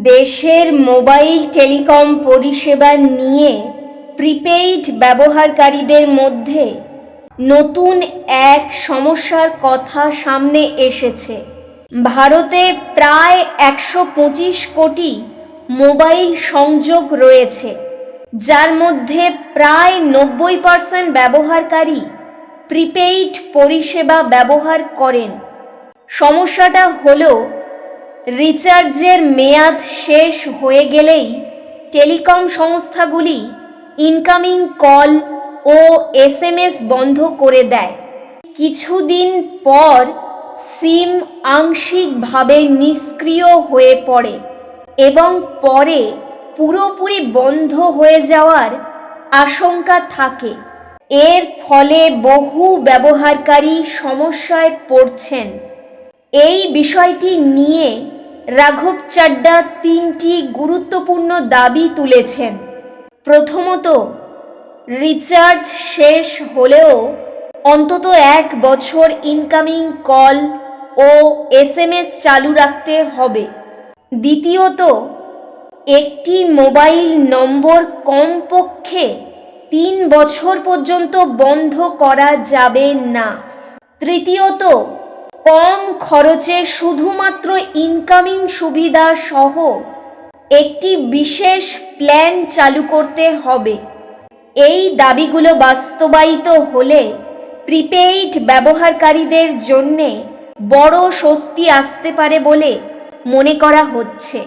দেশের mobile telecom পরিষেবা নিয়ে প্রিপেইড ব্যবহারকারীদের মধ্যে নতুন এক সমস্যার কথা সামনে এসেছে। ভারতে প্রায় ১২৫ কোটি মোবাইল সংযোগ রয়েছে, যার মধ্যে প্রায় ৯০% ব্যবহারকারী প্রিপেইড পরিষেবা ব্যবহার করেন। সমস্যাটা হলো, রিচার্জের মেয়াদ শেষ হয়ে গেলেই টেলিকম সংস্থাগুলি ইনকামিং কল ও SMS বন্ধ করে দেয়। কিছুদিন পর সিম আংশিকভাবে নিষ্ক্রিয় হয়ে পড়ে এবং পরে পুরোপুরি বন্ধ হয়ে যাওয়ার আশঙ্কা থাকে। এর ফলে বহু ব্যবহারকারী সমস্যায় পড়ছেন। এই বিষয়টি নিয়ে রাঘব চাড্ডা ৩টি গুরুত্বপূর্ণ দাবি তুলেছেন। প্রথমত, রিচার্জ শেষ হলেও অন্তত ১ বছর ইনকামিং কল ও SMS চালু রাখতে হবে। দ্বিতীয়ত, একটি মোবাইল নম্বর কমপক্ষে ৩ বছর পর্যন্ত বন্ধ করা যাবে না। তৃতীয়ত, কম খরচে শুধুমাত্র ইনকামিং সুবিধা সহ একটি বিশেষ প্ল্যান চালু করতে হবে। এই দাবিগুলো বাস্তবায়িত হলে প্রিপেইড ব্যবহারকারীদের জন্যে বড় স্বস্তি আসতে পারে বলে মনে করা হচ্ছে।